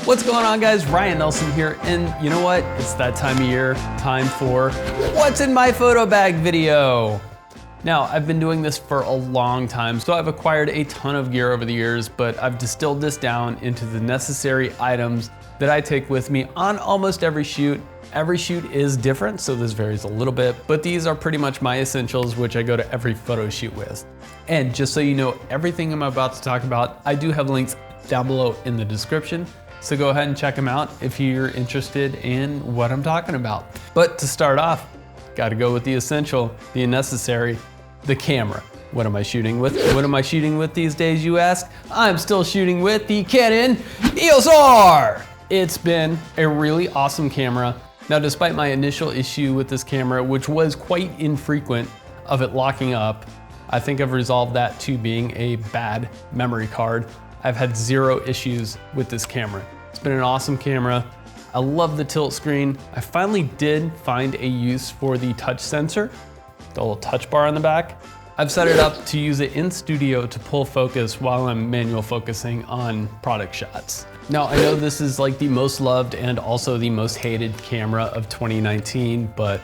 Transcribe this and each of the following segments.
What's going on, guys? Ryan Nelson here, and you know what? It's that time of year, time for What's in My Photo Bag video. Now, I've been doing this for a long time, so I've acquired a ton of gear over the years, but I've distilled this down into the necessary items that I take with me on almost every shoot. Every shoot is different, so this varies a little bit, but these are pretty much my essentials, which I go to every photo shoot with. And just so you know everything I'm about to talk about, I do have links down below in the description. So go ahead and check them out if you're interested in what I'm talking about. But to start off, gotta go with the essential, the necessary, the camera. What am I shooting with? What am I shooting with these days, you ask? I'm still shooting with the Canon EOS R. It's been a really awesome camera. Now, despite my initial issue with this camera, which was quite infrequent of it locking up, I think I've resolved that to being a bad memory card. I've had zero issues with this camera. It's been an awesome camera. I love the tilt screen. I finally did find a use for the touch sensor, the little touch bar on the back. I've set it up to use it in studio to pull focus while I'm manual focusing on product shots. Now, I know this is like the most loved and also the most hated camera of 2019, but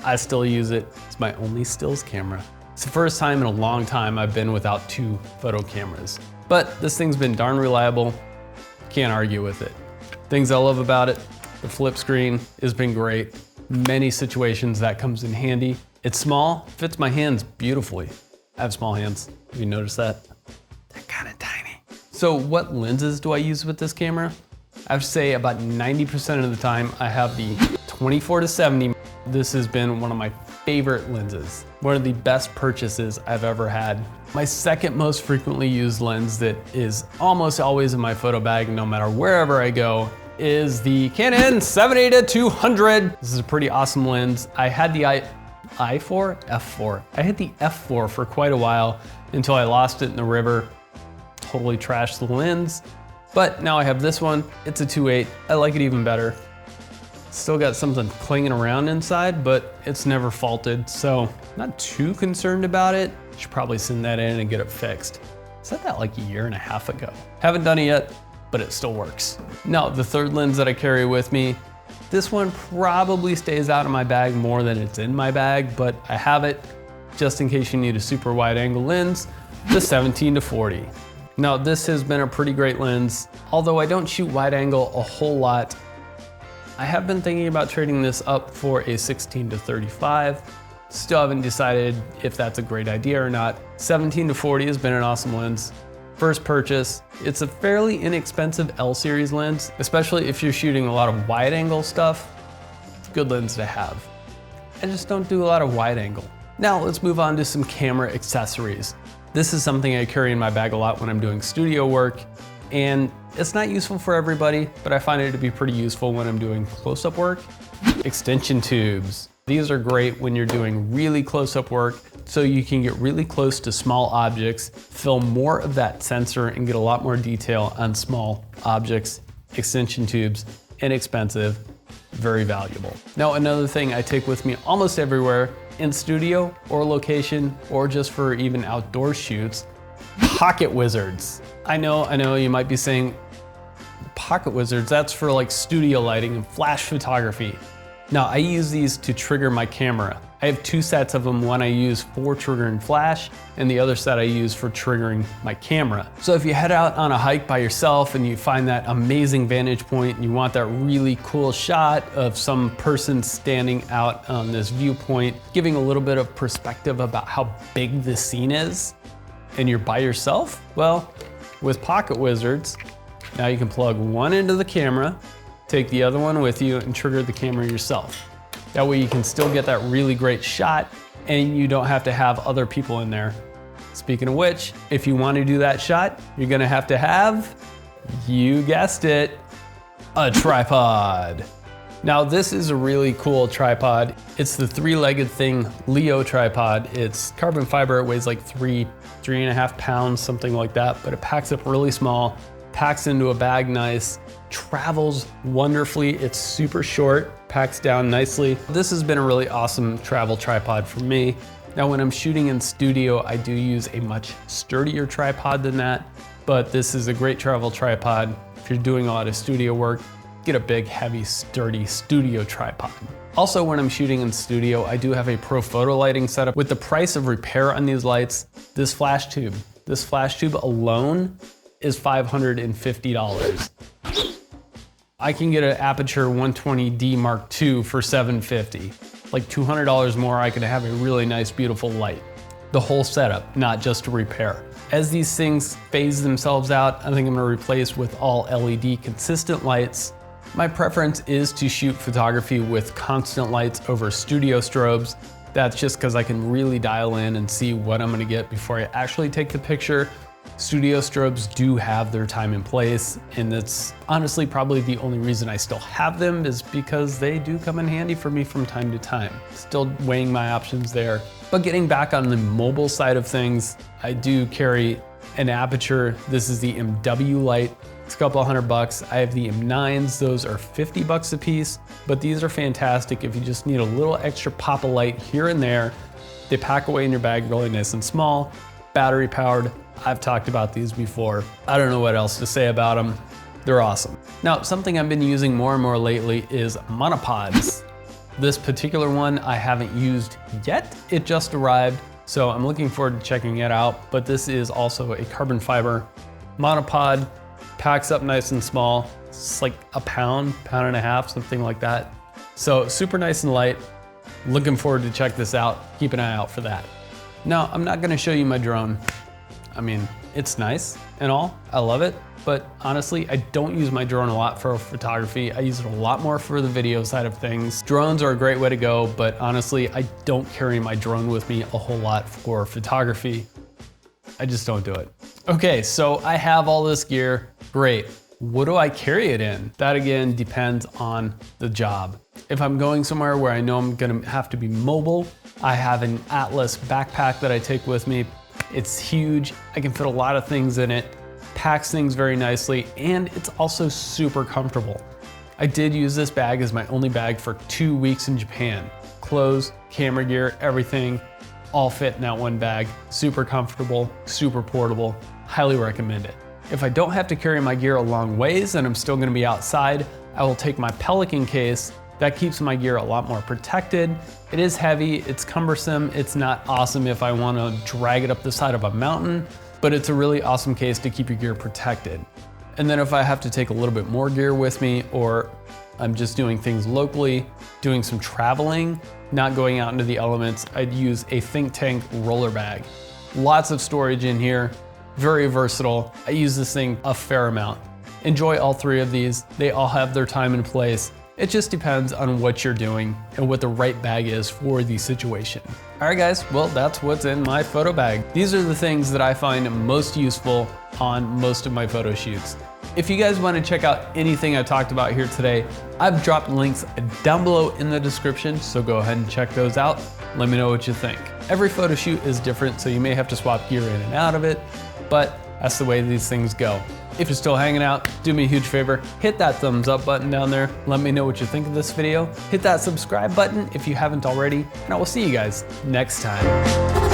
I still use it. It's my only stills camera. It's the first time in a long time I've been without two photo cameras. But this thing's been darn reliable, can't argue with it. Things I love about it, the flip screen has been great. Many situations that comes in handy. It's small, fits my hands beautifully. I have small hands, have you noticed that? They're kind of tiny. So what lenses do I use with this camera? I would say about 90% of the time I have the 24-70. This has been one of my favorite lenses. One of the best purchases I've ever had. My second most frequently used lens that is almost always in my photo bag, no matter wherever I go, is the Canon 70-200. This is a pretty awesome lens. I had the F4. I had the F4 for quite a while until I lost it in the river. Totally trashed the lens. But now I have this one. It's a 2.8. I like it even better. Still got something clinging around inside, but it's never faulted, so not too concerned about it. Should probably send that in and get it fixed. Said that like a year and a half ago. Haven't done it yet, but it still works. Now, the third lens that I carry with me, this one probably stays out of my bag more than it's in my bag, but I have it just in case you need a super wide angle lens, the 17-40. Now, this has been a pretty great lens. Although I don't shoot wide angle a whole lot, I have been thinking about trading this up for a 16-35. Still haven't decided if that's a great idea or not. 17-40 has been an awesome lens. First purchase, it's a fairly inexpensive L series lens, especially if you're shooting a lot of wide angle stuff. It's a good lens to have. I just don't do a lot of wide angle. Now let's move on to some camera accessories. This is something I carry in my bag a lot when I'm doing studio work, and it's not useful for everybody, but I find it to be pretty useful when I'm doing close-up work. Extension tubes. These are great when you're doing really close-up work, so you can get really close to small objects, film more of that sensor, and get a lot more detail on small objects. Extension tubes, inexpensive, very valuable. Now, another thing I take with me almost everywhere, in studio or location, or just for even outdoor shoots, pocket wizards. I know you might be saying, pocket wizards, that's for like studio lighting and flash photography. Now, I use these to trigger my camera. I have two sets of them, one I use for triggering flash, and the other set I use for triggering my camera. So if you head out on a hike by yourself and you find that amazing vantage point and you want that really cool shot of some person standing out on this viewpoint, giving a little bit of perspective about how big the scene is, and you're by yourself, well, with pocket wizards, now you can plug one into the camera, take the other one with you, and trigger the camera yourself. That way you can still get that really great shot and you don't have to have other people in there. Speaking of which, if you want to do that shot, you're gonna have to have, you guessed it, a tripod. Now, this is a really cool tripod. It's the three-legged thing, Leo tripod. It's carbon fiber, it weighs like 3.5 pounds, something like that, but it packs up really small, packs into a bag nice, travels wonderfully. It's super short, packs down nicely. This has been a really awesome travel tripod for me. Now, when I'm shooting in studio, I do use a much sturdier tripod than that, but this is a great travel tripod If you're doing a lot of studio work, get a big, heavy, sturdy studio tripod. Also, when I'm shooting in studio, I do have a pro photo lighting setup. With the price of repair on these lights, this flash tube alone is $550. I can get an Aperture 120D Mark II for $750. Like $200 more, I could have a really nice, beautiful light. The whole setup, not just a repair. As these things phase themselves out, I think I'm gonna replace with all LED consistent lights. My preference is to shoot photography with constant lights over studio strobes. That's just because I can really dial in and see what I'm gonna get before I actually take the picture. Studio strobes do have their time and place, and that's honestly probably the only reason I still have them, is because they do come in handy for me from time to time. Still weighing my options there. But getting back on the mobile side of things, I do carry an Aperture. This is the MW light. It's a couple $100. I have the M9s, those are $50 a piece, but these are fantastic if you just need a little extra pop of light here and there. They pack away in your bag really nice and small, battery powered. I've talked about these before. I don't know what else to say about them. They're awesome. Now, something I've been using more and more lately is monopods. This particular one I haven't used yet. It just arrived, so I'm looking forward to checking it out. But this is also a carbon fiber monopod. Packs up nice and small. It's like a pound and a half, something like that. So super nice and light. Looking forward to check this out. Keep an eye out for that. Now, I'm not gonna show you my drone. I mean, it's nice and all, I love it, but honestly, I don't use my drone a lot for photography. I use it a lot more for the video side of things. Drones are a great way to go, but honestly, I don't carry my drone with me a whole lot for photography. I just don't do it. Okay, so I have all this gear, great. What do I carry it in? That again depends on the job. If I'm going somewhere where I know I'm gonna have to be mobile, I have an Atlas backpack that I take with me. It's huge, I can fit a lot of things in it, packs things very nicely, and it's also super comfortable. I did use this bag as my only bag for 2 weeks in Japan. Clothes, camera gear, everything, all fit in that one bag. Super comfortable, super portable, highly recommend it. If I don't have to carry my gear a long ways and I'm still gonna be outside, I will take my Pelican case. That keeps my gear a lot more protected. It is heavy, it's cumbersome, it's not awesome if I wanna drag it up the side of a mountain, but it's a really awesome case to keep your gear protected. And then if I have to take a little bit more gear with me, or I'm just doing things locally, doing some traveling, not going out into the elements, I'd use a Think Tank roller bag. Lots of storage in here, very versatile. I use this thing a fair amount. Enjoy all three of these. They all have their time and place. It just depends on what you're doing and what the right bag is for the situation. All right guys, well that's what's in my photo bag. These are the things that I find most useful on most of my photo shoots. If you guys want to check out anything I talked about here today, I've dropped links down below in the description, so go ahead and check those out. Let me know what you think. Every photo shoot is different, so you may have to swap gear in and out of it, but that's the way these things go. If you're still hanging out, do me a huge favor, hit that thumbs up button down there. Let me know what you think of this video. Hit that subscribe button if you haven't already, and I will see you guys next time.